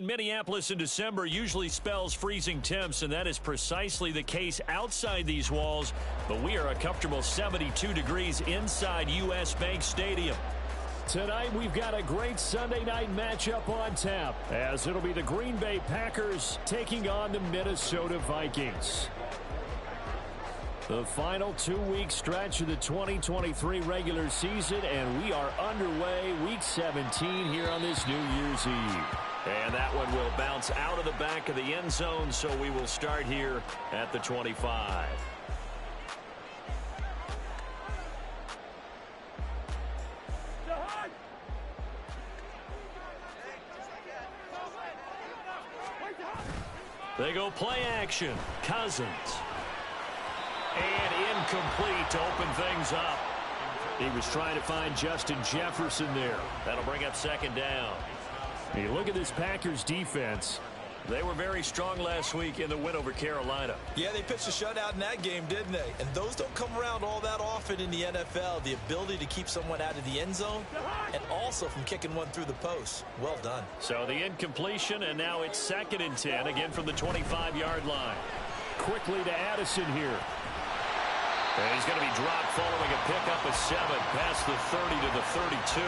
Minneapolis in December usually spells freezing temps, and that is precisely the case outside these walls. But we are a comfortable 72 degrees inside U.S. Bank Stadium. Tonight, we've got a great Sunday night matchup on tap, as it'll be the Green Bay Packers taking on the Minnesota Vikings. The final 2-week stretch of the 2023 regular season, and we are underway week 17 here on this New Year's Eve. And that one will bounce out of the back of the end zone, so we will start here at the 25. They go play action. Cousins. And incomplete to open things up. He was trying to find Justin Jefferson there. That'll bring up second down. Hey, look at this Packers defense. They were very strong last week in the win over Carolina. Yeah, they pitched a shutout in that game, didn't they? And those don't come around all that often in the NFL. The ability to keep someone out of the end zone and also from kicking one through the post. Well done. So the incompletion, and now it's 2nd and 10, again from the 25-yard line. Quickly to Addison here. And he's going to be dropped following a pickup of 7 past the 30 to the 32.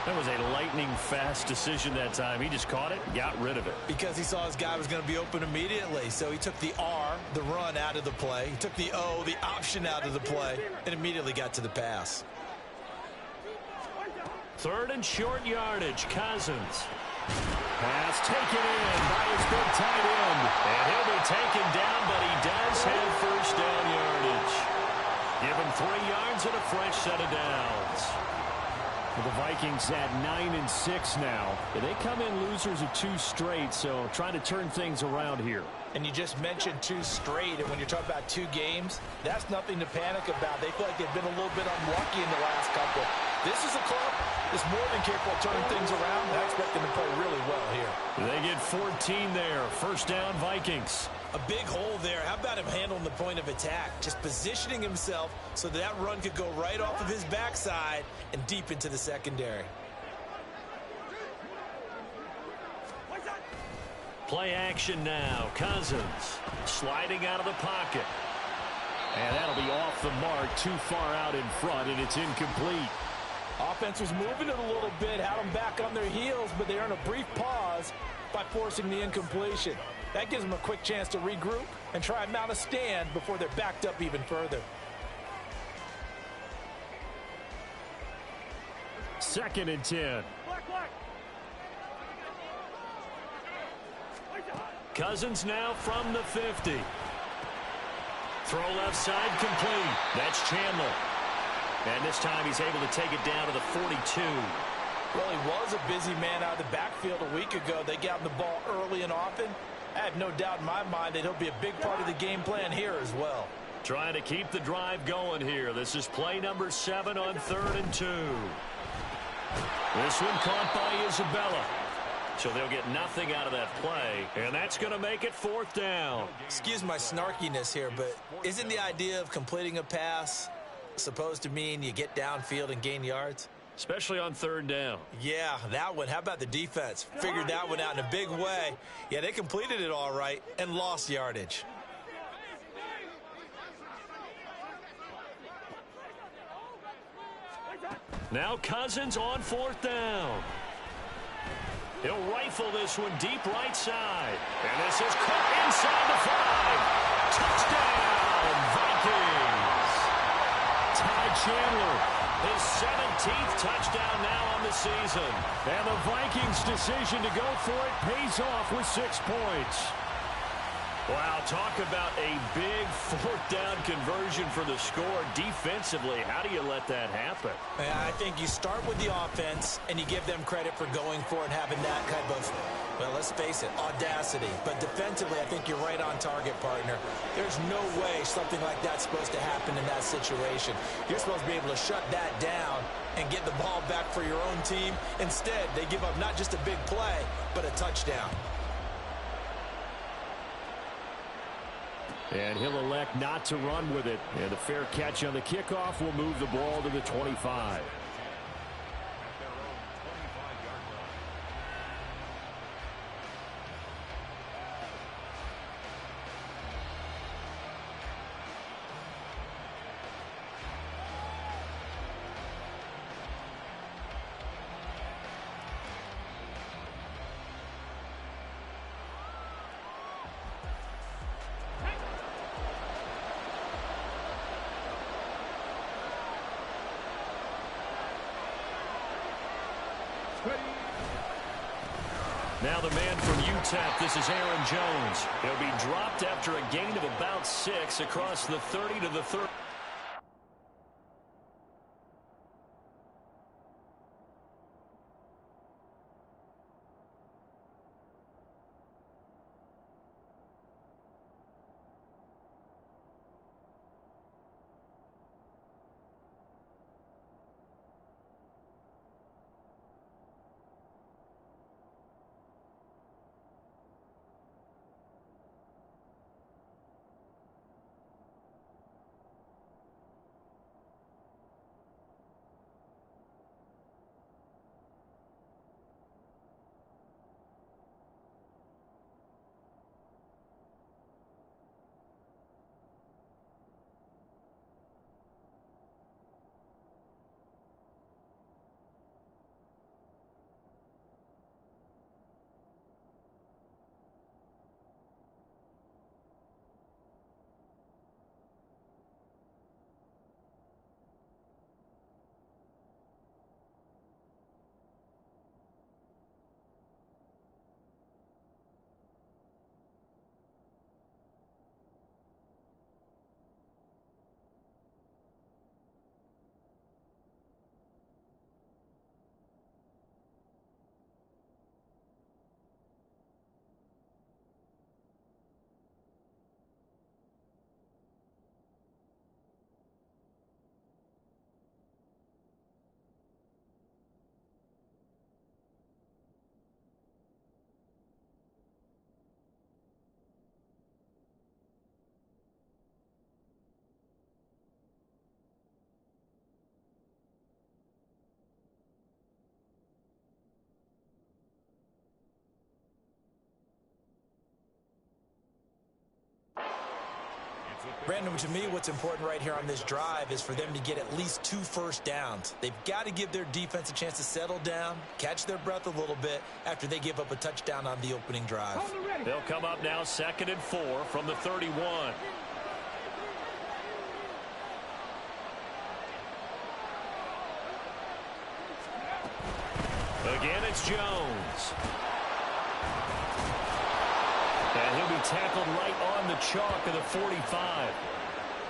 That was a lightning-fast decision that time. He just caught it and got rid of it. Because he saw his guy was going to be open immediately. So he took the R, the run, out of the play. He took the O, the option, out of the play, and immediately got to the pass. 3rd and short yardage. Cousins. Pass taken in by his big tight end. And he'll be taken down, but he does have first down yardage. Give him 3 yards and a fresh set of downs. The Vikings at 9-6 now. They come in losers of 2 straight, so trying to turn things around here. And you just mentioned 2 straight, and when you're talking about 2 games, that's nothing to panic about. They feel like they've been a little bit unlucky in the last couple. This is a club that's more than capable of turning things around, and I expect them to play really well here. They get 14 there. First down, Vikings. A big hole there. How about him handling the point of attack? Just positioning himself so that run could go right off of his backside and deep into the secondary. Play action now. Cousins sliding out of the pocket. And that'll be off the mark, too far out in front, and it's incomplete. Offense was moving it a little bit, had them back on their heels, but they earned a brief pause by forcing the incompletion. That gives them a quick chance to regroup and try and mount a stand before they're backed up even further. 2nd and 10. Cousins now from the 50. Throw left side complete. That's Chandler. And this time he's able to take it down to the 42. Well, he was a busy man out of the backfield a week ago. They got him the ball early and often. I have no doubt in my mind that he'll be a big part of the game plan here as well. Trying to keep the drive going here. This is play number 7 on 3rd and 2. This one caught by Isabella. So they'll get nothing out of that play, and that's going to make it 4th down. Excuse my snarkiness here, but isn't the idea of completing a pass supposed to mean you get downfield and gain yards? Especially on 3rd down. Yeah, that one. How about the defense? Figured that one out in a big way. Yeah, they completed it all right and lost yardage. Now Cousins on 4th down. He'll rifle this one deep right side. And this is caught inside the 5. Touchdown, Vikings. Ty Chandler. His 17th touchdown now on the season. And the Vikings' decision to go for it pays off with 6 points. Wow, talk about a big 4th down conversion for the score. Defensively, how do you let that happen? I think you start with the offense and you give them credit for going for it and having that kind of, well, let's face it, audacity. But defensively, I think you're right on target, partner. There's no way something like that's supposed to happen in that situation. You're supposed to be able to shut that down and get the ball back for your own team. Instead, they give up not just a big play, but a touchdown. And he'll elect not to run with it. And the fair catch on the kickoff will move the ball to the 25. Now the man from UTEP, this is Aaron Jones. He'll be dropped after a gain of about 6 across the 30 to the 30. Brandon, to me, what's important right here on this drive is for them to get at least 2 first downs. They've got to give their defense a chance to settle down, catch their breath a little bit after they give up a touchdown on the opening drive. They'll come up now 2nd and 4 from the 31. Again, it's Jones. And he'll be tackled right on the chalk of the 45.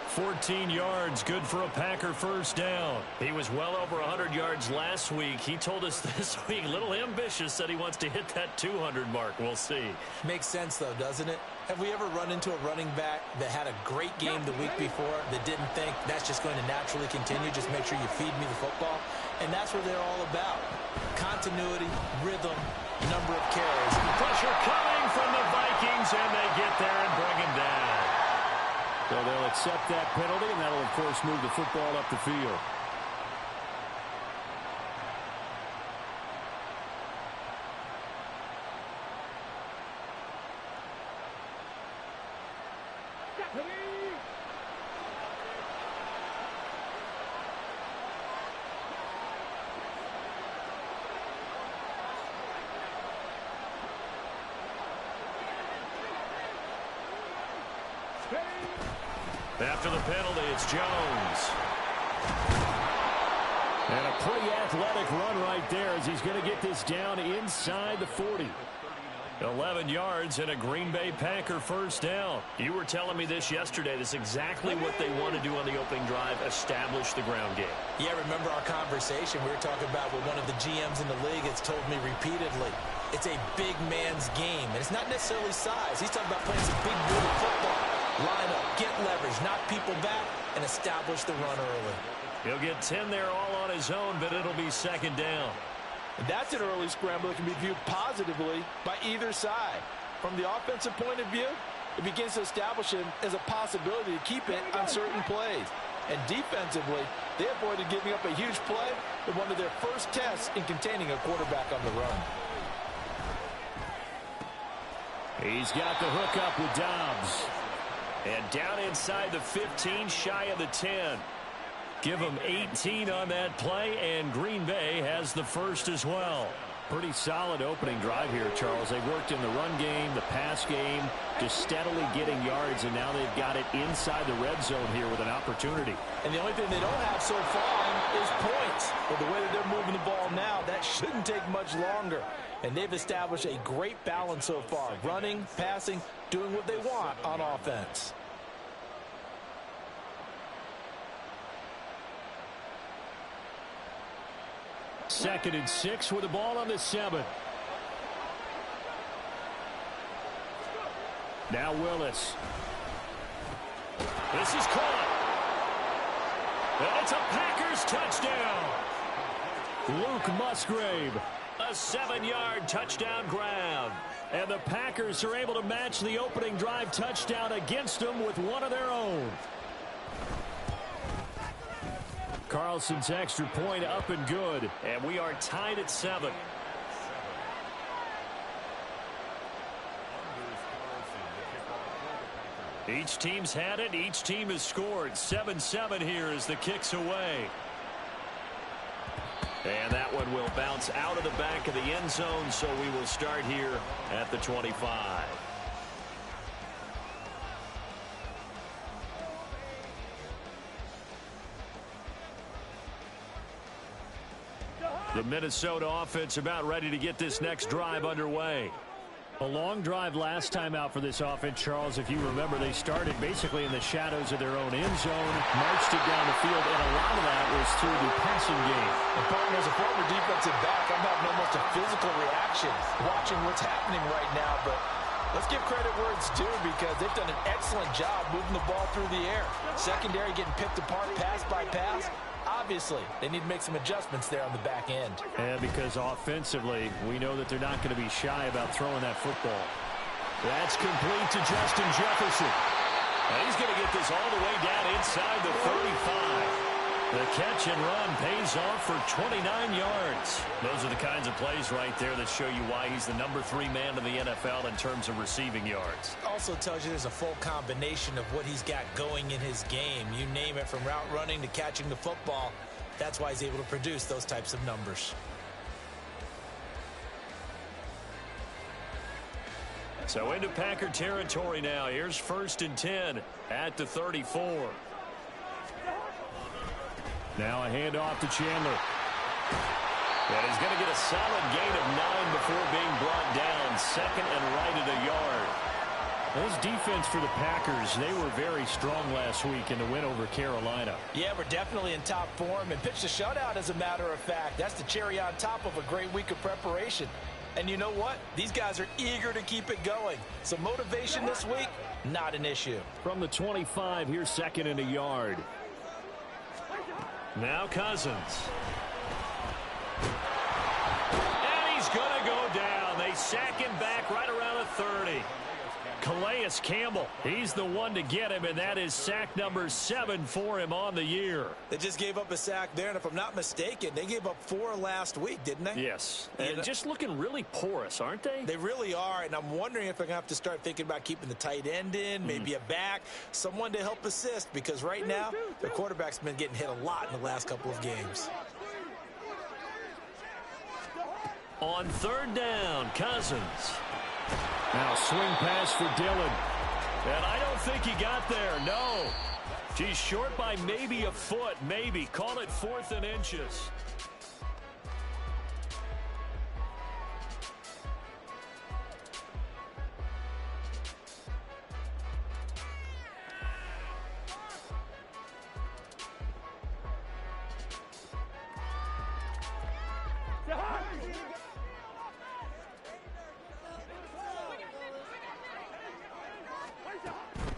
14 yards, good for a Packer first down. He was well over 100 yards last week. He told us this week, a little ambitious, said he wants to hit that 200 mark. We'll see. Makes sense, though, doesn't it? Have we ever run into a running back that had a great game the week before that didn't think that's just going to naturally continue? Just make sure you feed me the football. And that's what they're all about. Continuity, rhythm, number of carries. Pressure coming from the Vikings, and they get there and bring him down. So they'll accept that penalty, and that'll, of course, move the football up the field. After the penalty, it's Jones. And a pretty athletic run right there as he's going to get this down inside the 40. 11 yards and a Green Bay Packer first down. You were telling me this yesterday. This is exactly what they want to do on the opening drive, establish the ground game. Yeah, remember our conversation. We were talking about what one of the GMs in the league has told me repeatedly. It's a big man's game, and it's not necessarily size. He's talking about playing some big, brutal football. Line up, get leverage, knock people back, and establish the run early. He'll get 10 there all on his own, but it'll be second down. And that's an early scramble that can be viewed positively by either side. From the offensive point of view, it begins to establish him as a possibility to keep it on certain plays. And defensively, they avoided giving up a huge play with one of their first tests in containing a quarterback on the run. He's got the hook up with Dobbs. And down inside the 15, shy of the 10. Give them 18 on that play, and Green Bay has the first as well. Pretty solid opening drive here, Charles. They worked in the run game, the pass game, just steadily getting yards, and now they've got it inside the red zone here with an opportunity. And the only thing they don't have so far is points. offense. But the way that they're moving the ball now, that shouldn't take much longer. And they've established a great balance so far. Running, passing, doing what they want on offense. Second and 6 with the ball on the 7. Now Willis. This is caught. And it's a Packers touchdown. Luke Musgrave. A 7-yard touchdown grab. And the Packers are able to match the opening drive touchdown against them with one of their own. Carlson's extra point up and good. And we are tied at 7. Each team's had it. Each team has scored. 7-7 here as the kick's away. And that one will bounce out of the back of the end zone, so we will start here at the 25. The Minnesota offense about ready to get this next drive underway. A long drive last time out for this offense, Charles. If you remember, they started basically in the shadows of their own end zone, marched it down the field, and a lot of that was through the passing game. And partner, as a former defensive back, I'm having almost a physical reaction watching what's happening right now. But let's give credit where it's due because they've done an excellent job moving the ball through the air. Secondary getting picked apart pass by pass. Obviously, they need to make some adjustments there on the back end. And because offensively, we know that they're not going to be shy about throwing that football. That's complete to Justin Jefferson. And he's going to get this all the way down inside the 35. The catch and run pays off for 29 yards. Those are the kinds of plays right there that show you why he's the number 3 man in the NFL in terms of receiving yards. Also tells you there's a full combination of what he's got going in his game. You name it, from route running to catching the football. That's why he's able to produce those types of numbers. So into Packer territory now. Here's 1st and 10 at the 34. Now a handoff to Chandler. And he's going to get a solid gain of 9 before being brought down. 2nd and right at a yard. This defense for the Packers, they were very strong last week in the win over Carolina. Yeah, we're definitely in top form and pitched a shutout, as a matter of fact. That's the cherry on top of a great week of preparation. And you know what? These guys are eager to keep it going. So motivation this week, not an issue. From the 25, here's 2nd and a yard. Now Cousins. And he's going to go down. They sack him back right around the 30. Calais Campbell, he's the one to get him, and that is sack number 7 for him on the year. They just gave up a sack there, and if I'm not mistaken, they gave up 4 last week, didn't they? Yes, and just looking really porous, aren't they? They really are, and I'm wondering if they're going to have to start thinking about keeping the tight end in, maybe a back, someone to help assist, because right now, their quarterback's been getting hit a lot in the last couple of games. On 3rd down, Cousins. Now swing pass for Dillon. And I don't think he got there, no. He's short by maybe a foot, maybe. Call it 4th and inches.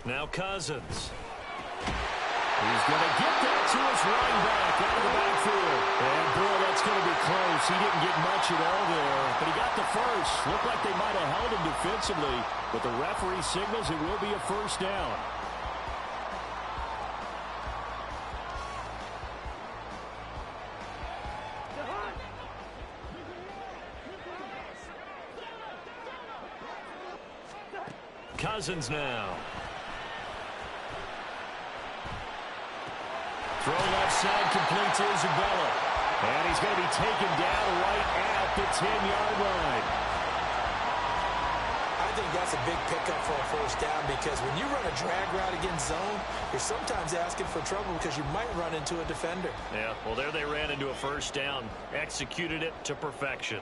Now Cousins. He's going to get that to his running back out of the backfield. And boy, that's going to be close. He didn't get much at all there, but he got the first. Looked like they might have held him defensively, but the referee signals it will be a 1st down. Cousins now. Throw left side, complete to Isabella. And he's going to be taken down right at the 10-yard line. I think that's a big pickup for a first down because when you run a drag route against zone, you're sometimes asking for trouble because you might run into a defender. Yeah, well, there they ran into a first down, executed it to perfection.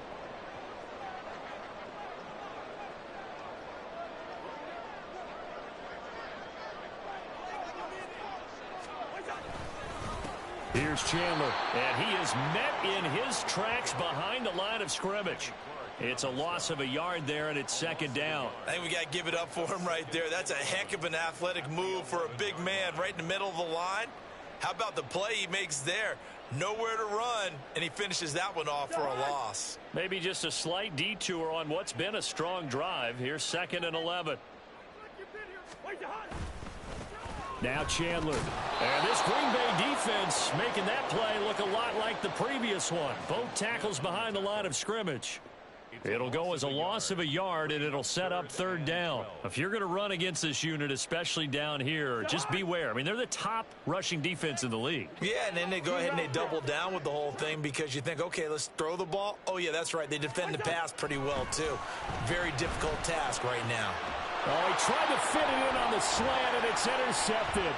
Here's Chandler, and he is met in his tracks behind the line of scrimmage. It's a loss of a yard there, and it's second down. I think we got to give it up for him right there. That's a heck of an athletic move for a big man right in the middle of the line. How about the play he makes there? Nowhere to run, and he finishes that one off for a loss. Maybe just a slight detour on what's been a strong drive. Here's 2nd and 11. Now Chandler. And this Green Bay defense making that play look a lot like the previous one. Both tackles behind the line of scrimmage. It'll go as a loss of a yard, and it'll set up 3rd down. If you're going to run against this unit, especially down here, just beware. I mean, they're the top rushing defense in the league. Yeah, and then they go ahead and they double down with the whole thing because you think, okay, let's throw the ball. Oh, yeah, that's right. They defend the pass pretty well, too. Very difficult task right now. Oh, he tried to fit it in on the slant, and it's intercepted.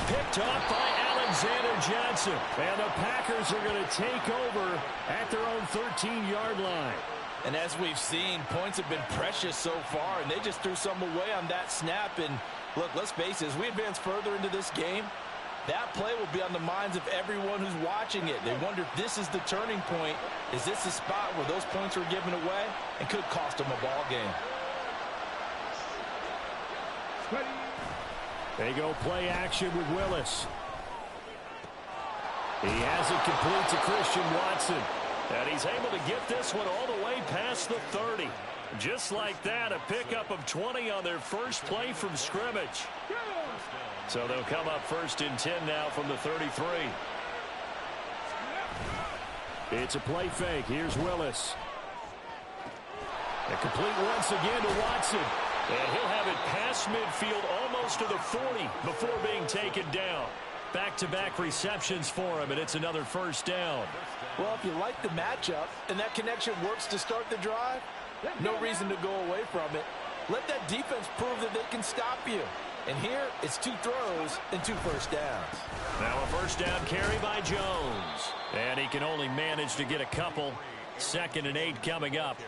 Picked off by Alexander Johnson. And the Packers are going to take over at their own 13-yard line. And as we've seen, points have been precious so far, and they just threw some away on that snap. And look, let's face it, as we advance further into this game, that play will be on the minds of everyone who's watching it. They wonder if this is the turning point. Is this the spot where those points are given away and could cost them a ball game? They go play action with Willis. He has it complete to Christian Watson. And he's able to get this one all the way past the 30. Just like that, a pickup of 20 on their first play from scrimmage. So they'll come up 1st and 10 now from the 33. It's a play fake. Here's Willis. And complete once again to Watson. And he'll have it past midfield almost to the 40 before being taken down. Back-to-back receptions for him, and it's another 1st down. Well, if you like the matchup and that connection works to start the drive, no reason to go away from it. Let that defense prove that they can stop you. And here, it's 2 throws and 2 first downs. Now a 1st down carry by Jones. And he can only manage to get a couple. 2nd and 8 coming up.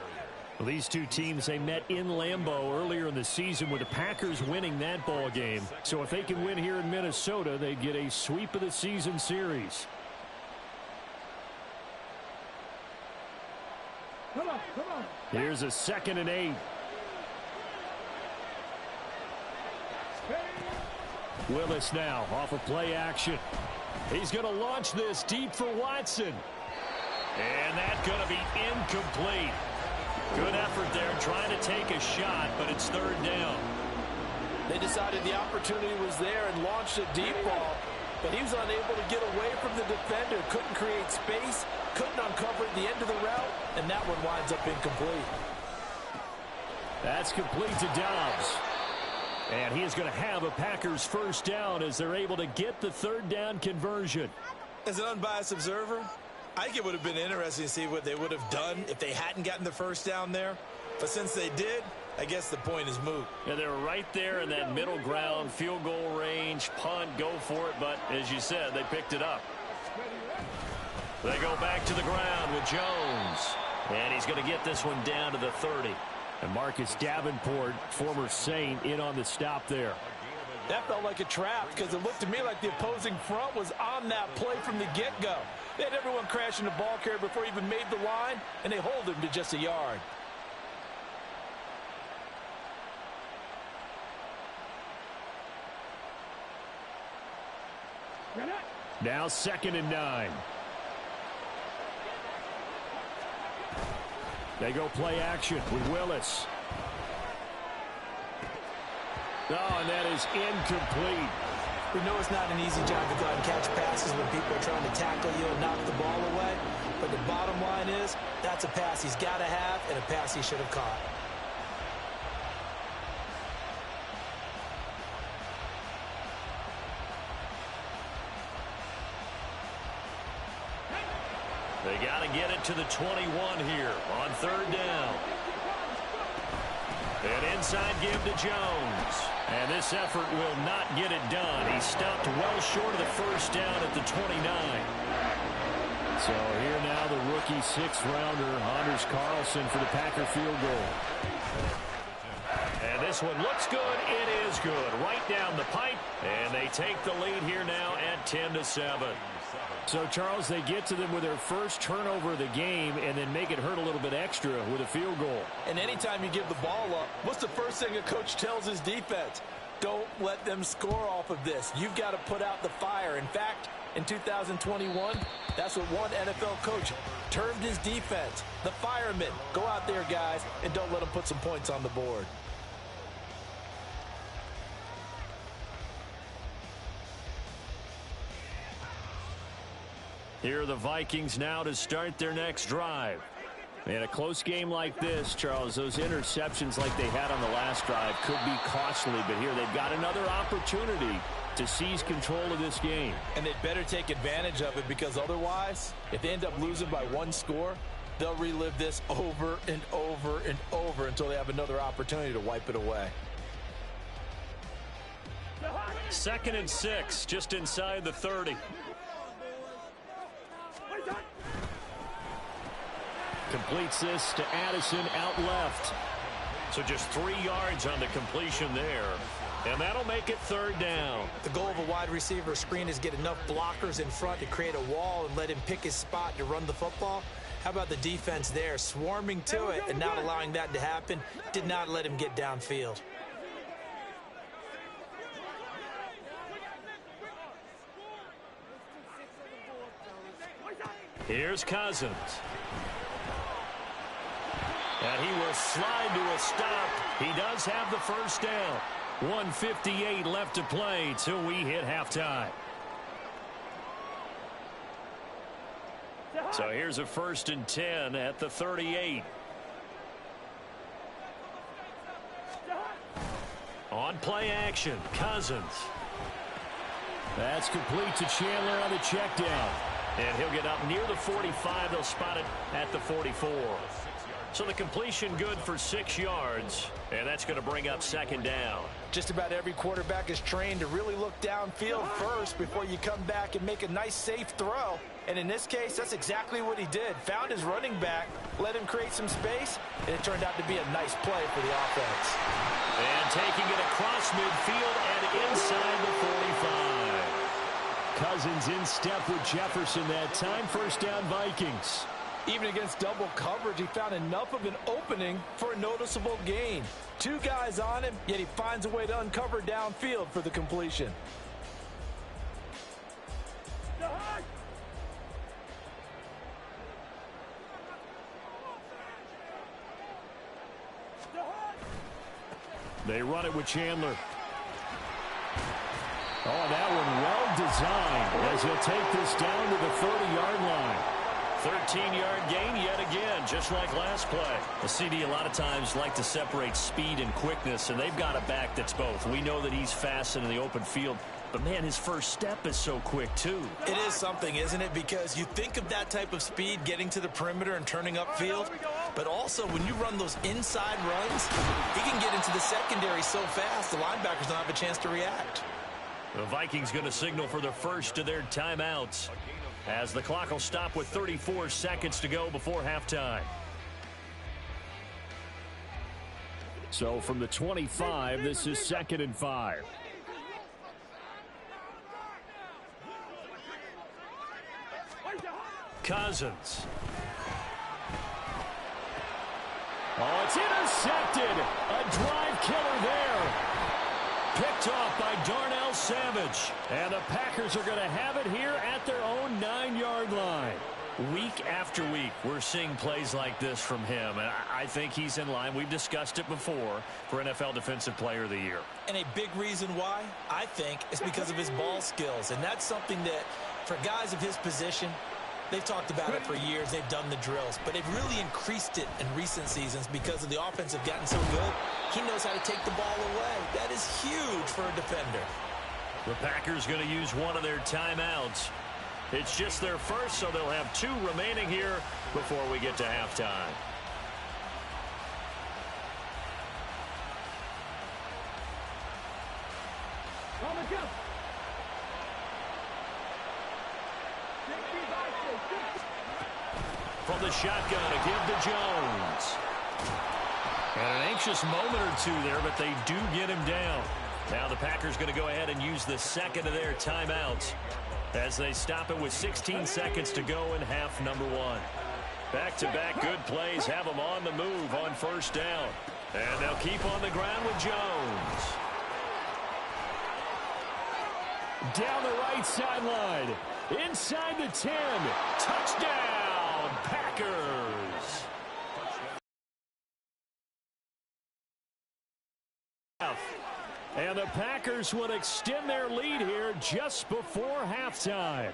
Well, these two teams, they met in Lambeau earlier in the season with the Packers winning that ball game. So if they can win here in Minnesota, they get a sweep of the season series. Come on. Here's a 2nd and 8. Willis now off of play action. He's going to launch this deep for Watson. And that's going to be incomplete. Good effort there trying to take a shot, but it's 3rd down. They decided the opportunity was there and launched a deep ball, but he was unable to get away from the defender, couldn't create space, couldn't uncover at the end of the route, and that one winds up incomplete. That's complete to Dobbs. And he is going to have a Packers 1st down as they're able to get the 3rd down conversion. As an unbiased observer, I think it would have been interesting to see what they would have done if they hadn't gotten the 1st down there. But since they did, I guess the point is moot. Yeah, they were right there in that middle ground, field goal range, punt, go for it. But as you said, they picked it up. They go back to the ground with Jones. And he's going to get this one down to the 30. And Marcus Davenport, former Saint, in on the stop there. That felt like a trap because it looked to me like the opposing front was on that play from the get-go. They had everyone crashing the ball carrier before he even made the line, and they hold him to just a yard. Now 2nd and 9. They go play action with Willis. Oh, and that is incomplete. We know it's not an easy job to go out and catch passes when people are trying to tackle you and knock the ball away. But the bottom line is, that's a pass he's got to have and a pass he should have caught. They got to get it to the 21 here on 3rd down. An inside give to Jones. And this effort will not get it done. He stopped well short of the first down at the 29. So here now the rookie sixth-rounder, Anders Carlson, for the Packer field goal. And this one looks good. It is good. Right down the pipe. And they take the lead here now at 10-7. So, Charles, they get to them with their first turnover of the game and then make it hurt a little bit extra with a field goal. And anytime you give the ball up, what's the first thing a coach tells his defense? Don't let them score off of this. You've got to put out the fire. In fact, in 2021, that's what one NFL coach termed his defense. The firemen. Go out there, guys, and don't let them put some points on the board. Here are the Vikings now to start their next drive. In a close game like this, Charles, those interceptions like they had on the last drive could be costly. But here they've got another opportunity to seize control of this game. And they'd better take advantage of it, because otherwise, if they end up losing by one score, they'll relive this over and over and over until they have another opportunity to wipe it away. 2nd and 6, just inside the 30. Completes this to Addison out left. So just 3 yards on the completion there. And that'll make it 3rd down. The goal of a wide receiver screen is get enough blockers in front to create a wall and let him pick his spot to run the football. How about the defense there, swarming to it and not allowing that to happen? Did not let him get downfield. Here's Cousins. And he will slide to a stop. He does have the first down. 1:58 left to play till we hit halftime. So here's a 1st and 10 at the 38. On play action, Cousins. That's complete to Chandler on the check down. And he'll get up near the 45. They'll spot it at the 44. So the completion good for 6 yards. And that's going to bring up 2nd down. Just about every quarterback is trained to really look downfield first before you come back and make a nice, safe throw. And in this case, that's exactly what he did. Found his running back, let him create some space, and it turned out to be a nice play for the offense. And taking it across midfield and inside the 45. Cousins in step with Jefferson that time. First down, Vikings. Even against double coverage, he found enough of an opening for a noticeable gain. 2 guys on him, yet he finds a way to uncover downfield for the completion. They run it with Chandler. Oh, that one well designed as he'll take this down to the 30-yard line. 13-yard gain yet again, just like last play. The CD a lot of times like to separate speed and quickness, and they've got a back that's both. We know that he's fast in the open field, but, man, his first step is so quick, too. It is something, isn't it? Because you think of that type of speed getting to the perimeter and turning upfield, but also when you run those inside runs, he can get into the secondary so fast the linebackers don't have a chance to react. The Vikings going to signal for the first of their timeouts as the clock will stop with 34 seconds to go before halftime. So from the 25, this is 2nd and 5. Cousins. Oh, it's intercepted. A drive killer there. Picked off by Darnell Savage. And the Packers are going to have it here at their own 9-yard line. Week after week, we're seeing plays like this from him. And I think he's in line. We've discussed it before for NFL Defensive Player of the Year. And a big reason why, I think, is because of his ball skills. And that's something that, for guys of his position, they've talked about it for years. They've done the drills. But they've really increased it in recent seasons because of the offense have gotten so good. He knows how to take the ball away. That is huge for a defender. The Packers going to use one of their timeouts. It's just their first, so they'll have 2 remaining here before we get to halftime. From the shotgun, a give to Jones. And an anxious moment or two there, but they do get him down. Now the Packers going to go ahead and use the second of their timeouts as they stop it with 16 seconds to go in half number one. Back-to-back good plays have them on the move on first down. And they'll keep on the ground with Jones. Down the right sideline. Inside the 10. Touchdown, Packers. And the Packers would extend their lead here just before halftime.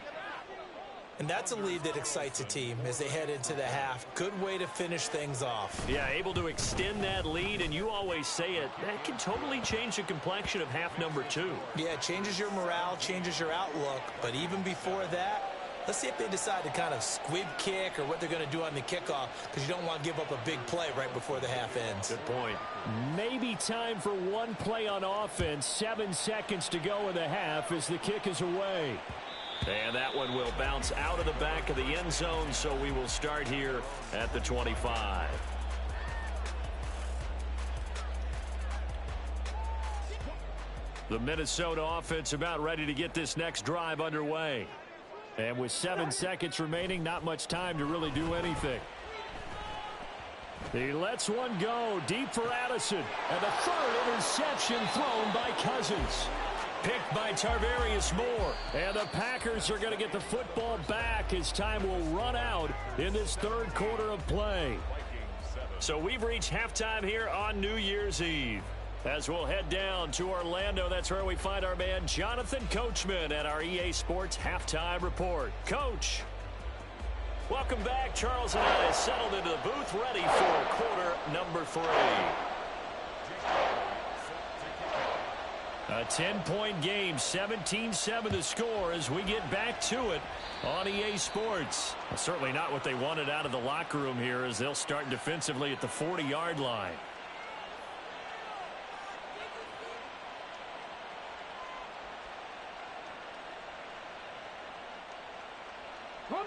And that's a lead that excites a team as they head into the half. Good way to finish things off. Yeah, able to extend that lead, and you always say it, that can totally change the complexion of half number two. Yeah, it changes your morale, changes your outlook. But even before that, let's see if they decide to kind of squib kick or what they're going to do on the kickoff, because you don't want to give up a big play right before the half ends. Good point. Maybe time for one play on offense. 7 seconds to go in the half as the kick is away. And that one will bounce out of the back of the end zone, so we will start here at the 25. The Minnesota offense about ready to get this next drive underway. And with 7 seconds remaining, not much time to really do anything. He lets one go deep for Addison. And the third interception thrown by Cousins. Picked by Tarvarius Moore. And the Packers are going to get the football back as time will run out in this third quarter of play. So we've reached halftime here on New Year's Eve. As we'll head down to Orlando, that's where we find our man Jonathan Coachman at our EA Sports Halftime Report. Coach, welcome back. Charles and I settled into the booth, ready for quarter number 3. A 10-point game, 17-7 the score as we get back to it on EA Sports. Well, certainly not what they wanted out of the locker room here as they'll start defensively at the 40-yard line.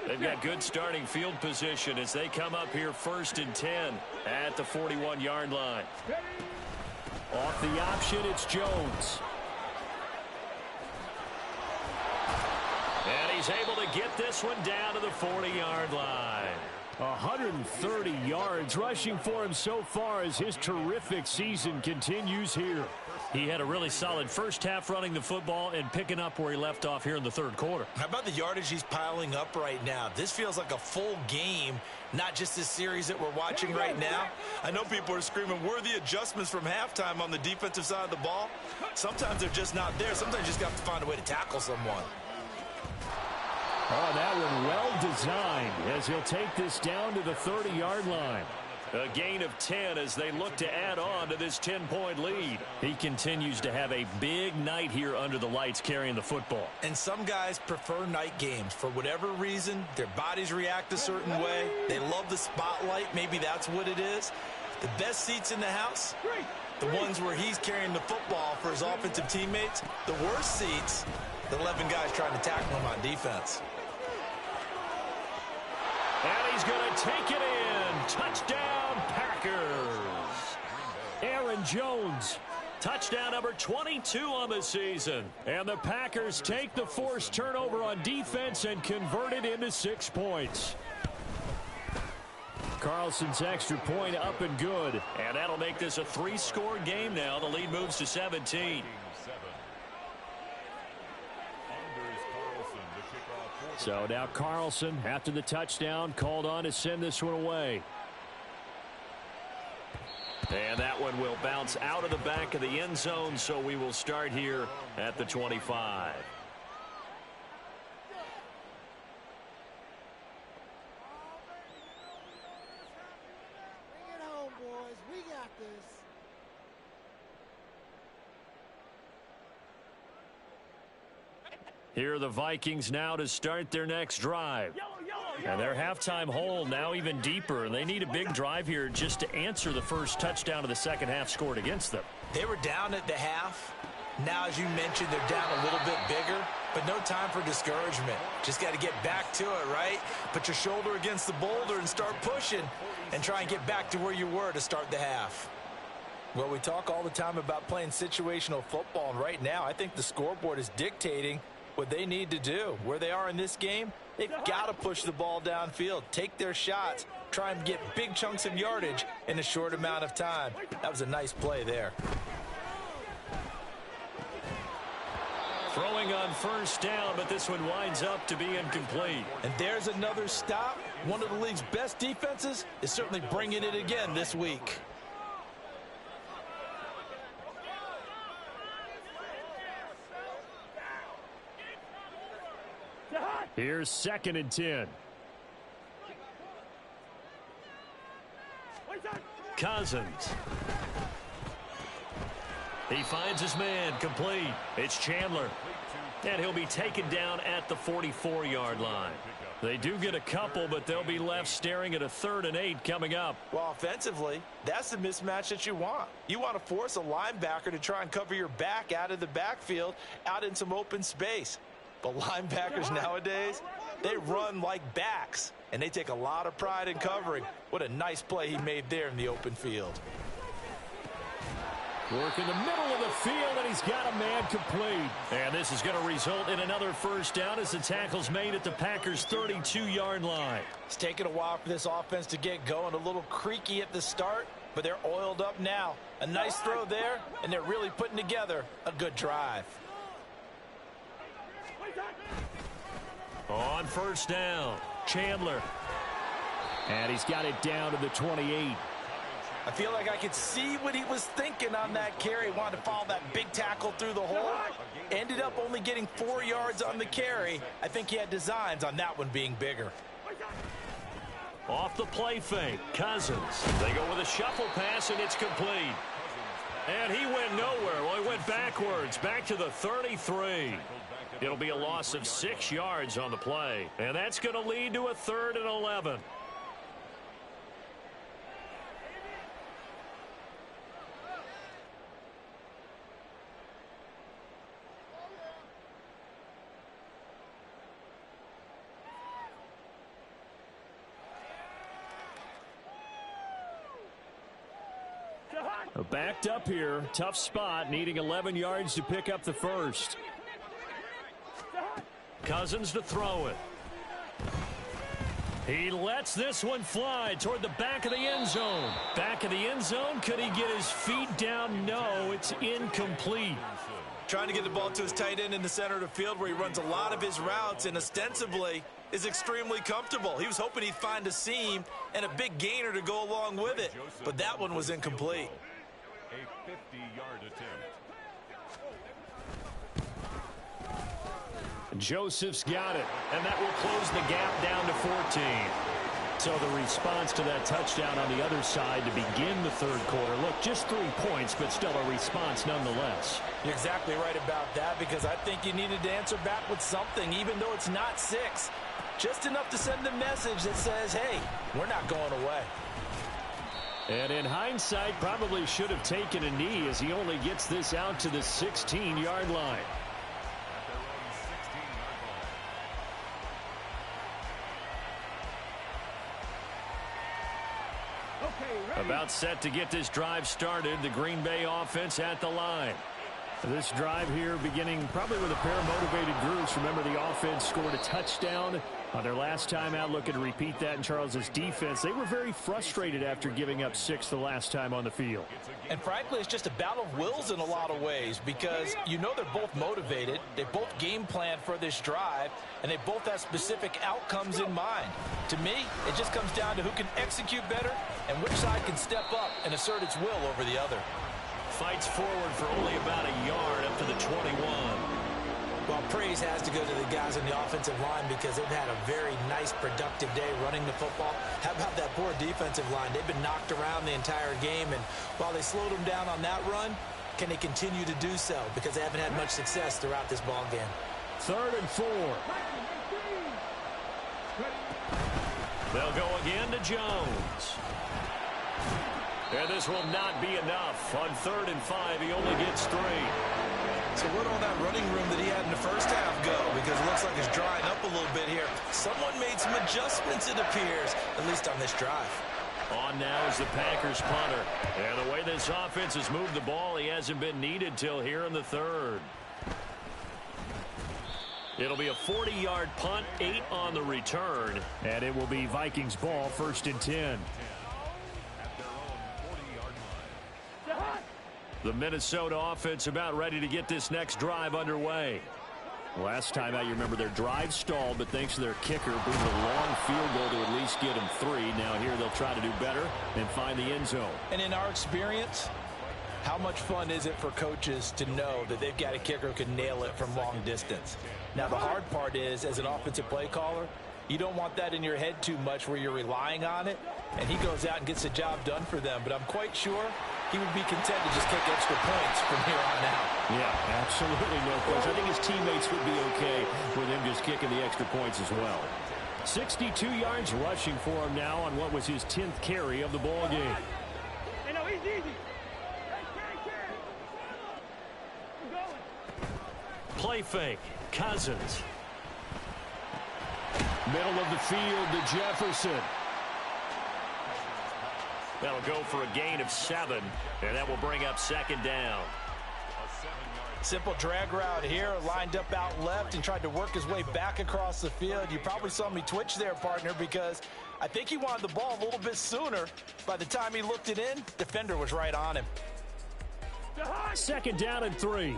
They've got good starting field position as they come up here 1st and 10 at the 41-yard line. Off the option, it's Jones. And he's able to get this one down to the 40-yard line. 130 yards rushing for him so far as his terrific season continues here. He had a really solid first half running the football and picking up where he left off here in the third quarter. How about the yardage he's piling up right now? This feels like a full game, not just this series that we're watching right now. I know people are screaming, worthy adjustments from halftime on the defensive side of the ball. Sometimes they're just not there. Sometimes you just have to find a way to tackle someone. Oh, that one well designed as he'll take this down to the 30-yard line. A gain of 10 as they look to add on to this 10-point lead. He continues to have a big night here under the lights carrying the football. And some guys prefer night games. For whatever reason, their bodies react a certain way. They love the spotlight. Maybe that's what it is. The best seats in the house, the ones where he's carrying the football for his offensive teammates. The worst seats, the 11 guys trying to tackle him on defense. And he's going to take it in. Touchdown, Packers. Aaron Jones. Touchdown number 22 on the season. And the Packers take the forced turnover on defense and convert it into 6 points. Carlson's extra point up and good. And that'll make this a 3-score game now. The lead moves to 17. So now Carlson, after the touchdown, called on to send this one away. And that one will bounce out of the back of the end zone, so we will start here at the 25. Bring it home, boys. We got this. Here are the Vikings now to start their next drive. And their halftime hole now even deeper. And they need a big drive here just to answer the first touchdown of the second half scored against them. They were down at the half. Now, as you mentioned, they're down a little bit bigger, but no time for discouragement. Just got to get back to it, right? Put your shoulder against the boulder and start pushing and try and get back to where you were to start the half. Well, we talk all the time about playing situational football, and right now I think the scoreboard is dictating what they need to do. Where they are in this game, they've got to push the ball downfield, take their shots, try and get big chunks of yardage in a short amount of time. That was a nice play there. Throwing on first down, but this one winds up to be incomplete. And there's another stop. One of the league's best defenses is certainly bringing it again this week. Here's 2nd and 10. Cousins. He finds his man, complete. It's Chandler. And he'll be taken down at the 44-yard line. They do get a couple, but they'll be left staring at a 3rd and 8 coming up. Well, offensively, that's the mismatch that you want. You want to force a linebacker to try and cover your back out of the backfield, out in some open space. But linebackers nowadays, they run like backs, and they take a lot of pride in covering. What a nice play he made there in the open field. Work in the middle of the field, and he's got a man complete. And this is going to result in another first down as the tackle's made at the Packers' 32-yard line. It's taken a while for this offense to get going. A little creaky at the start, but they're oiled up now. A nice throw there, and they're really putting together a good drive. On first down, Chandler. And he's got it down to the 28. I feel like I could see what he was thinking on that carry. Wanted to follow that big tackle through the hole. Ended up only getting 4 yards on the carry. I think he had designs on that one being bigger. Off the play fake, Cousins. They go with a shuffle pass, and it's complete. And he went nowhere. Well, he went backwards, back to the 33. It'll be a loss of 6 yards on the play. And that's going to lead to a 3rd and 11. Backed up here, tough spot, needing 11 yards to pick up the first. Cousins to throw it. He lets this one fly toward the back of the end zone. Back of the end zone, could he get his feet down? No, it's incomplete. Trying to get the ball to his tight end in the center of the field where he runs a lot of his routes and ostensibly is extremely comfortable. He was hoping he'd find a seam and a big gainer to go along with it, but that one was incomplete. A 50-yard attempt. Joseph's got it, and that will close the gap down to 14. So the response to that touchdown on the other side to begin the third quarter. Look, just 3 points, but still a response nonetheless. You're exactly right about that, because I think you needed to answer back with something, even though it's not 6. Just enough to send a message that says, hey, we're not going away. And in hindsight, probably should have taken a knee as he only gets this out to the 16-yard line. About set to get this drive started. The Green Bay offense at the line. This drive here beginning probably with a pair of motivated groups. Remember, the offense scored a touchdown on their last time out. Looking to repeat that in Charles's defense. They were very frustrated after giving up 6 the last time on the field. And frankly, it's just a battle of wills in a lot of ways, because you know they're both motivated. They both game plan for this drive, and they both have specific outcomes in mind. To me, it just comes down to who can execute better and which side can step up and assert its will over the other. Fights forward for only about a yard up to the 21. Well, praise has to go to the guys on the offensive line because they've had a very nice, productive day running the football. How about that poor defensive line? They've been knocked around the entire game, and while they slowed them down on that run, can they continue to do so? Because they haven't had much success throughout this ball game. 3rd and 4. They'll go again to Jones. And this will not be enough. On 3rd and 5, he only gets 3. So where'd all that running room that he had in the first half go? Because it looks like it's drying up a little bit here. Someone made some adjustments, it appears, at least on this drive. On now is the Packers punter. And the way this offense has moved the ball, he hasn't been needed till here in the third. It'll be a 40-yard punt, 8 on the return. And it will be Vikings ball, 1st and 10. The Minnesota offense about ready to get this next drive underway. Last time out, you remember their drive stalled, but thanks to their kicker, boomed a long field goal to at least get them 3. Now here they'll try to do better and find the end zone. And in our experience, how much fun is it for coaches to know that they've got a kicker who can nail it from long distance? Now, the hard part is, as an offensive play caller, you don't want that in your head too much where you're relying on it, and he goes out and gets the job done for them. But I'm quite sure he would be content to just kick extra points from here on out. Yeah, absolutely no question. I think his teammates would be okay with him just kicking the extra points as well. 62 yards rushing for him now on what was his 10th carry of the ball game. Hey, no, he's easy. Play fake. Cousins. Middle of the field to Jefferson. That'll go for a gain of 7, and that will bring up 2nd down. Simple drag route here, lined up out left and tried to work his way back across the field. You probably saw me twitch there, partner, because I think he wanted the ball a little bit sooner. By the time he looked it in, defender was right on him. 2nd down and 3.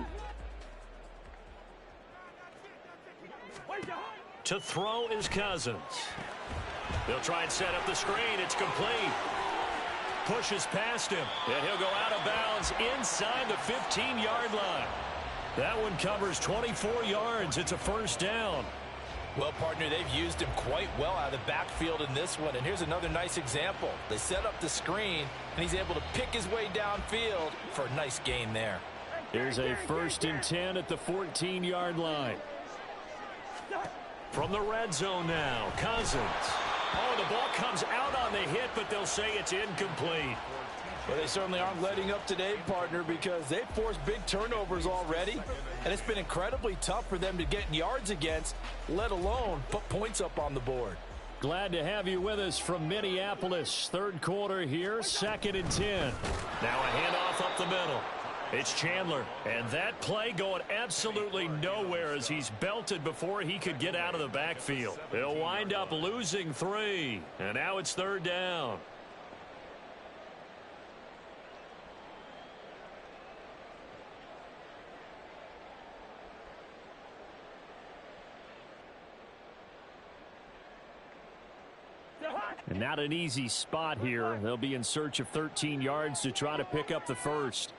To throw is Cousins. They'll try and set up the screen. It's complete. Pushes past him, and he'll go out of bounds inside the 15-yard line. That one covers 24 yards. It's a 1st down. Well, partner, they've used him quite well out of the backfield in this one. And here's another nice example. They set up the screen, and he's able to pick his way downfield for a nice gain there. Here's a 1st and 10 at the 14-yard line. From the red zone now, Cousins. Oh, the ball comes out on the hit, but they'll say it's incomplete. Well, they certainly aren't letting up today, partner, because they've forced big turnovers already, and it's been incredibly tough for them to get yards against, let alone put points up on the board. Glad to have you with us from Minneapolis. 3rd quarter here, 2nd and 10. Now a handoff up the middle. It's Chandler, and that play going absolutely nowhere as he's belted before he could get out of the backfield. They'll wind up losing 3, and now it's 3rd down. And not an easy spot here. They'll be in search of 13 yards to try to pick up the 1st.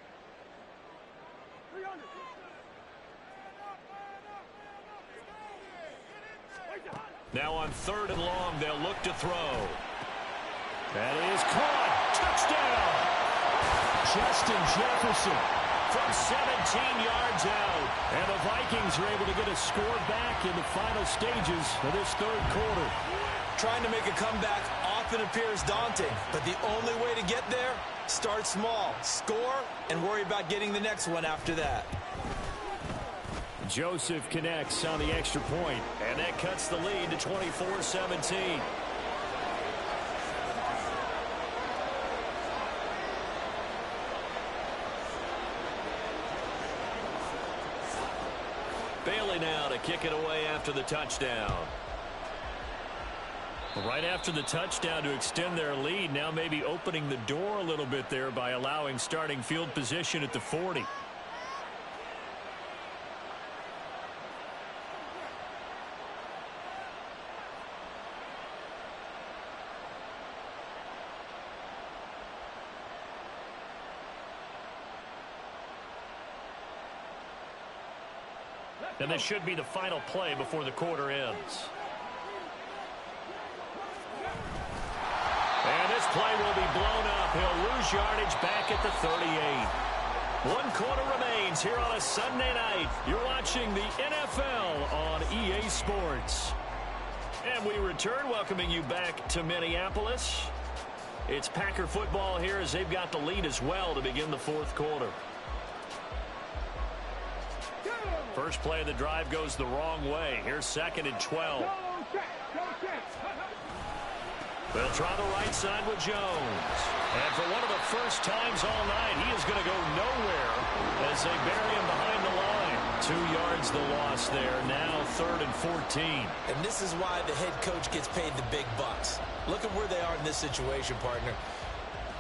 Now on 3rd and long, they'll look to throw. That is caught. Touchdown! Justin Jefferson from 17 yards out. And the Vikings are able to get a score back in the final stages of this 3rd quarter. Trying to make a comeback often appears daunting, but the only way to get there, start small, score, and worry about getting the next one after that. Joseph connects on the extra point, and that cuts the lead to 24-17. Bailey now to kick it away after the touchdown. Right after the touchdown to extend their lead, now maybe opening the door a little bit there by allowing starting field position at the 40. And this should be the final play before the quarter ends. And this play will be blown up. He'll lose yardage back at the 38. 1 quarter remains here on a Sunday night. You're watching the NFL on EA Sports. And we return, welcoming you back to Minneapolis. It's Packer football here as they've got the lead as well to begin the 4th quarter. First play of the drive goes the wrong way. Here's 2nd and 12. They'll try the right side with Jones. And for one of the first times all night, he is going to go nowhere as they bury him behind the line. 2 yards the loss there. Now 3rd and 14. And this is why the head coach gets paid the big bucks. Look at where they are in this situation, partner.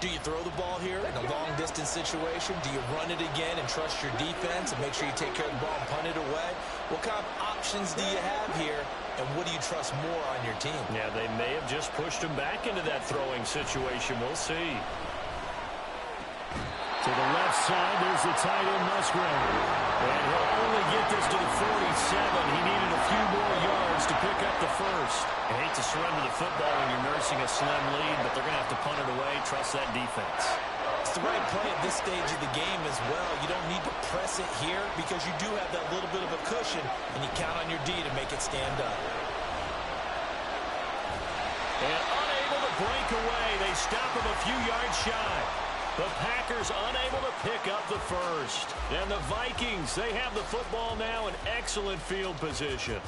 Do you throw the ball here in a long-distance situation? Do you run it again and trust your defense and make sure you take care of the ball and punt it away? What kind of options do you have here, and what do you trust more on your team? Yeah, they may have just pushed him back into that throwing situation. We'll see. To the left side, there's the tight end, Musgrave. And he'll only get this to the 47. He needed a few more yards to pick up the first. I hate to surrender the football when you're nursing a slim lead, but they're going to have to punt it away. Trust that defense. It's the right play at this stage of the game as well. You don't need to press it here because you do have that little bit of a cushion, and you count on your D to make it stand up. And unable to break away. They stop him a few yards shy. The Packers unable to pick up the first. And the Vikings, they have the football now in excellent field position.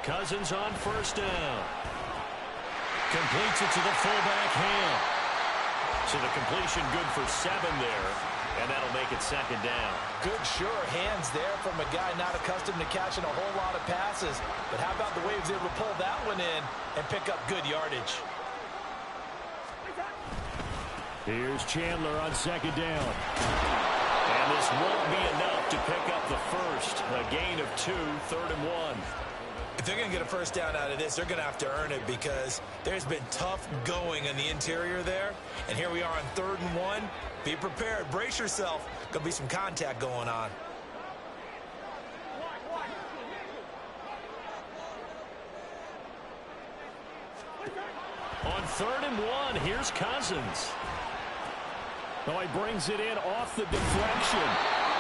Cousins on first down. Completes it to the fullback Ham. So the completion good for 7 there. And that'll make it 2nd down. Good, sure hands there from a guy not accustomed to catching a whole lot of passes. But how about the way he was able to pull that one in and pick up good yardage? Here's Chandler on 2nd down. And this won't be enough to pick up the first. A gain of 2, 3rd and 1. If they're going to get a first down out of this, they're going to have to earn it because there's been tough going in the interior there. And here we are on 3rd and 1. Be prepared. Brace yourself. Going to be some contact going on. On 3rd and 1, here's Cousins. Oh, he brings it in off the deflection.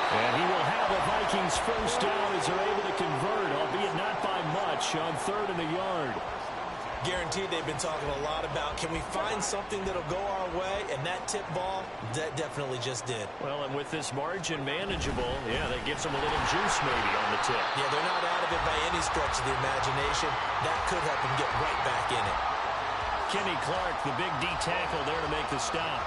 And he will have a Vikings first down as they're able to convert, albeit not by much, on 3rd and a yard. Guaranteed they've been talking a lot about, can we find something that'll go our way? And that tip ball, that definitely just did. Well, and with this margin manageable, yeah, that gives them a little juice maybe on the tip. Yeah, they're not out of it by any stretch of the imagination. That could help them get right back in it. Kenny Clark, the big D tackle there to make the stop.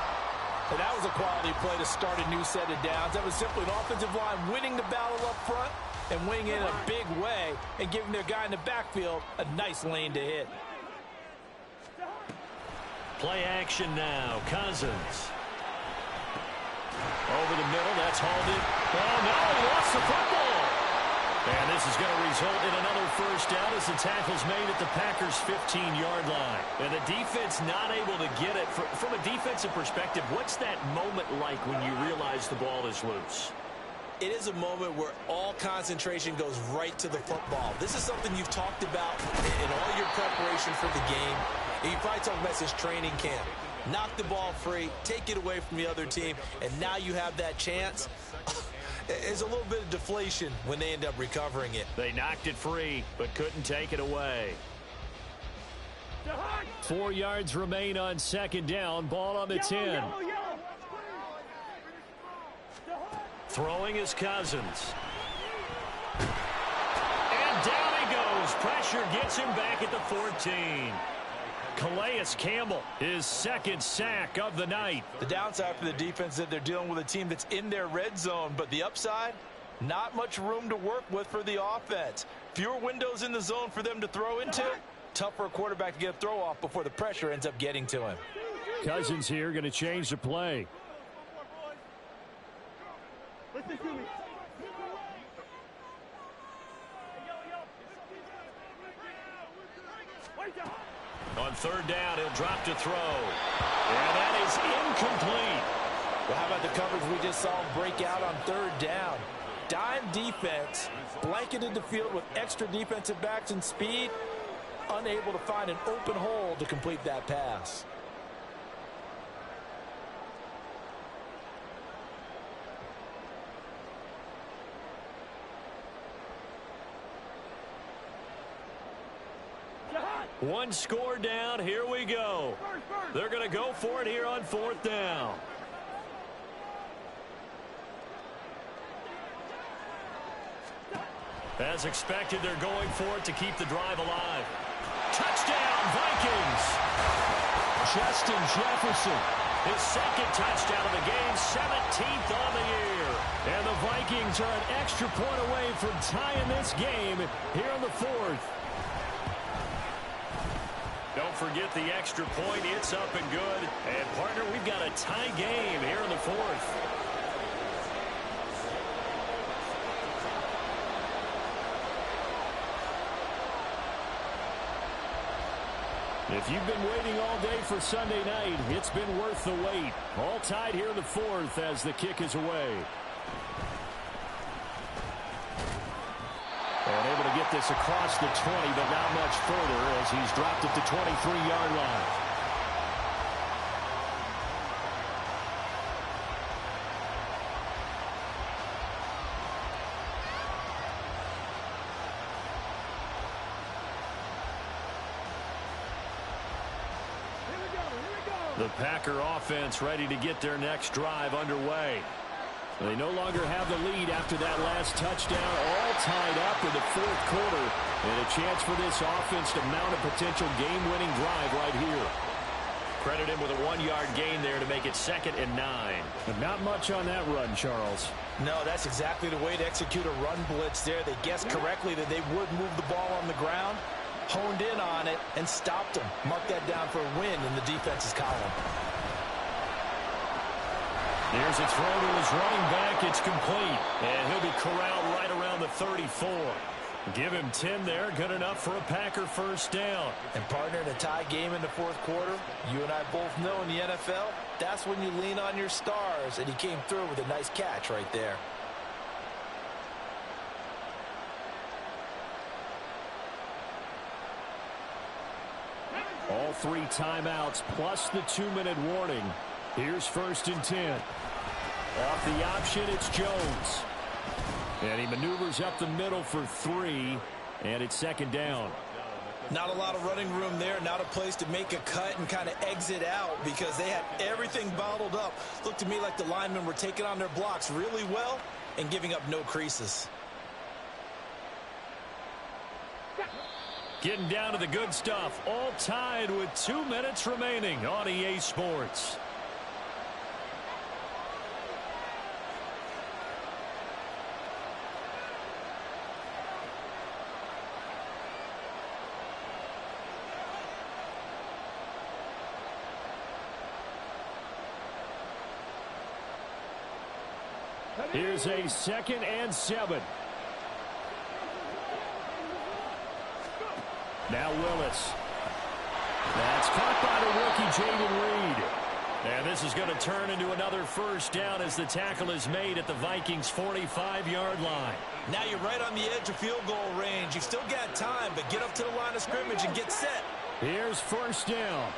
And that was a quality play to start a new set of downs. That was simply an offensive line winning the battle up front and winning in a big way and giving their guy in the backfield a nice lane to hit. Play action now. Cousins. Over the middle. That's halted. Oh, no. He lost the football. And this is going to result in another first down as the tackle's made at the Packers' 15-yard line. And the defense not able to get it. From a defensive perspective, what's that moment like when you realize the ball is loose? It is a moment where all concentration goes right to the football. This is something you've talked about in all your preparation for the game. And you probably talked about this training camp. Knock the ball free, take it away from the other team, and now you have that chance. There's a little bit of deflation when they end up recovering it. They knocked it free, but couldn't take it away. 4 yards remain on 2nd down. Ball on the 10. Throwing is Cousins. And down he goes. Pressure gets him back at the 14. Calais Campbell, his 2nd sack of the night. The downside for the defense is that they're dealing with a team that's in their red zone, but the upside, not much room to work with for the offense. Fewer windows in the zone for them to throw into. Tough for a quarterback to get a throw off before the pressure ends up getting to him. Cousins here going to change the play. Listen to me. On 3rd down, he'll drop to throw. And that is incomplete. Well, how about the coverage we just saw break out on 3rd down? Dime defense, blanketed the field with extra defensive backs and speed, unable to find an open hole to complete that pass. One score down. Here we go. They're going to go for it here on 4th down. As expected, they're going for it to keep the drive alive. Touchdown, Vikings! Justin Jefferson, his second touchdown of the game, 17th on the year. And the Vikings are an extra point away from tying this game here in the 4th. Don't forget the extra point. It's up and good. And, partner, we've got a tie game here in the 4th. If you've been waiting all day for Sunday night, it's been worth the wait. All tied here in the 4th as the kick is away. And able to get this across the 20, but not much further as he's dropped at the 23-yard line. The Packer offense ready to get their next drive underway. They no longer have the lead after that last touchdown, all tied up in the 4th quarter. And a chance for this offense to mount a potential game-winning drive right here. Credit him with a 1-yard gain there to make it 2nd and 9. But not much on that run, Charles. No, that's exactly the way to execute a run blitz there. They guessed correctly that they would move the ball on the ground, honed in on it, and stopped them. Mark that down for a win in the defense's column. Here's a throw to his running back. It's complete. And he'll be corralled right around the 34. Give him 10 there. Good enough for a Packer first down. And, partner, in a tie game in the 4th quarter, you and I both know in the NFL, that's when you lean on your stars. And he came through with a nice catch right there. All 3 timeouts plus the 2-minute warning. Here's 1st and 10. Off the option, it's Jones. And he maneuvers up the middle for 3, and it's 2nd down. Not a lot of running room there, not a place to make a cut and kind of exit out because they had everything bottled up. Looked to me like the linemen were taking on their blocks really well and giving up no creases. Getting down to the good stuff, all tied with 2 minutes remaining on EA Sports. Here's a 2nd and 7. Now Willis. That's caught by the rookie Jayden Reed. And this is going to turn into another first down as the tackle is made at the Vikings' 45-yard line. Now you're right on the edge of field goal range. You've still got time, but get up to the line of scrimmage and get set. Here's first down.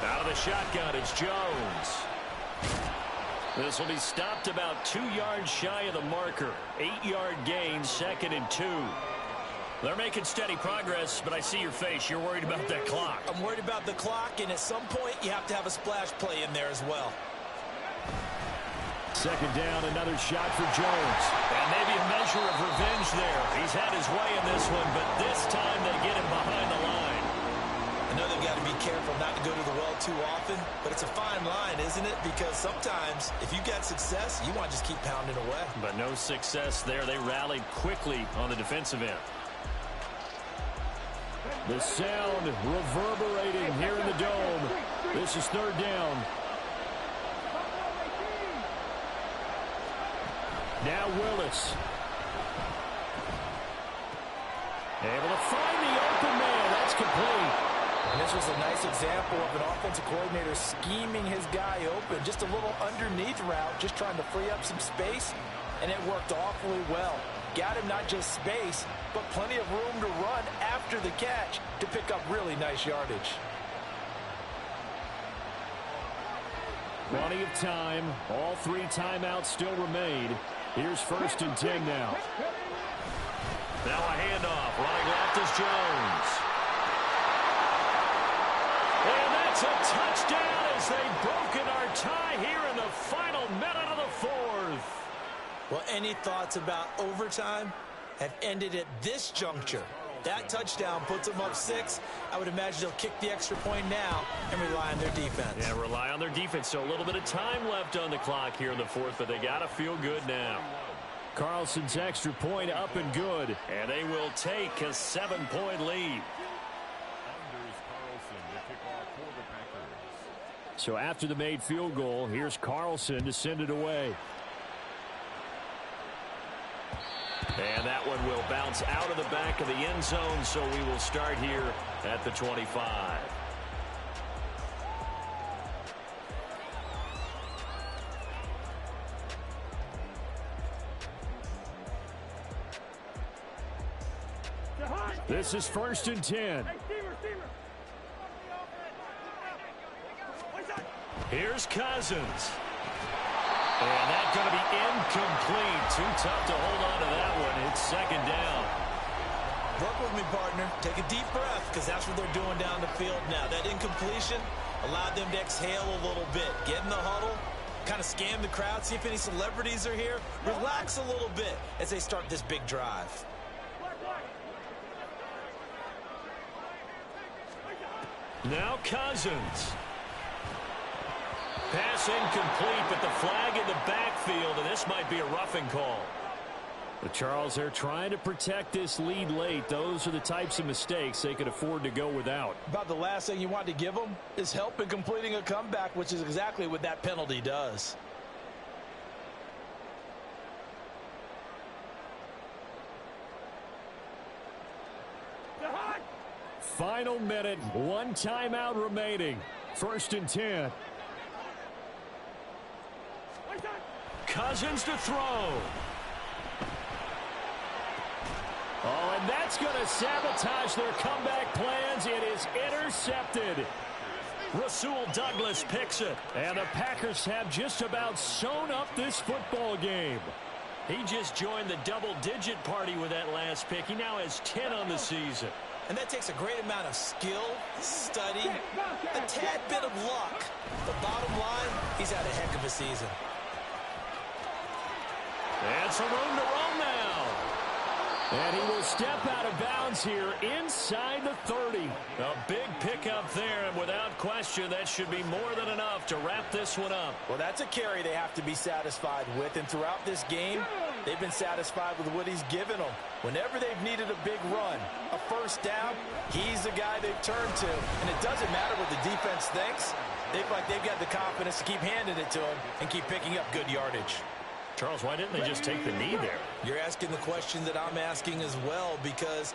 Out of the shotgun, it's Jones. This will be stopped about 2 yards shy of the marker. 8-yard gain, 2nd and 2. They're making steady progress, but I see your face. You're worried about that clock. I'm worried about the clock, and at some point, you have to have a splash play in there as well. 2nd down, another shot for Jones. And maybe a measure of revenge there. He's had his way in this one, but this time they get him behind the line. I know they've got to be careful not to go to the well too often, but it's a fine line, isn't it? Because sometimes, if you get success, you want to just keep pounding away. But no success there. They rallied quickly on the defensive end. The sound reverberating here in the dome. This is 3rd down. Now Willis. Able to find the open man. That's complete. And this was a nice example of an offensive coordinator scheming his guy open. Just a little underneath route, just trying to free up some space, and it worked awfully well. Got him not just space, but plenty of room to run after the catch to pick up really nice yardage. Plenty of time. All 3 timeouts still remain. Here's 1st and 10 now. Now a handoff. Running left is Jones. And that's a touchdown as they've broken our tie here in the final minute of the fourth. Well, any thoughts about overtime have ended at this juncture. That touchdown puts them up 6. I would imagine they'll kick the extra point now and rely on their defense. Yeah, rely on their defense. So a little bit of time left on the clock here in the fourth, but they got to feel good now. Carlson's extra point up and good, and they will take a 7-point lead. Anders Carlson, the kickoff for the Packers. So after the made field goal, here's Carlson to send it away. And that one will bounce out of the back of the end zone, so we will start here at the 25. This is 1st and 10. Here's Cousins. And that's going to be incomplete. Too tough to hold on to that one. It's 2nd down. Work with me, partner. Take a deep breath, because that's what they're doing down the field now. That incompletion allowed them to exhale a little bit. Get in the huddle, kind of scan the crowd, see if any celebrities are here. Relax a little bit as they start this big drive. Now Cousins. Pass incomplete, but the flag in the backfield, and this might be a roughing call. The Charles, they're trying to protect this lead late. Those are the types of mistakes they could afford to go without. About the last thing you want to give them is help in completing a comeback, which is exactly what that penalty does. Final minute, 1 timeout remaining. 1st and 10. Cousins to throw. Oh, and that's going to sabotage their comeback plans. It is intercepted. Rasul Douglas picks it. And the Packers have just about sewn up this football game. He just joined the double-digit party with that last pick. He now has 10 on the season. And that takes a great amount of skill, study, a tad bit of luck. The bottom line, he's had a heck of a season. And some room to roam now. And he will step out of bounds here inside the 30. A big pickup there, and without question, that should be more than enough to wrap this one up. Well, that's a carry they have to be satisfied with, and throughout this game, they've been satisfied with what he's given them. Whenever they've needed a big run, a first down, he's the guy they've turned to. And it doesn't matter what the defense thinks. They feel like they've got the confidence to keep handing it to him and keep picking up good yardage. Charles, why didn't they just take the knee there? You're asking the question that I'm asking as well, because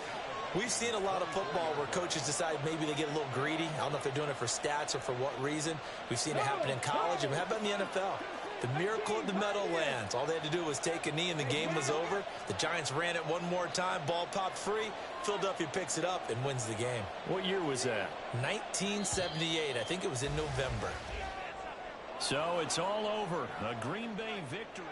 we've seen a lot of football where coaches decide maybe they get a little greedy. I don't know if they're doing it for stats or for what reason. We've seen it happen in college, and how about in the NFL? The miracle of the Meadowlands. All they had to do was take a knee, and the game was over. The Giants ran it one more time. Ball popped free. Philadelphia picks it up and wins the game. What year was that? 1978. I think it was in November. So it's all over. A Green Bay victory.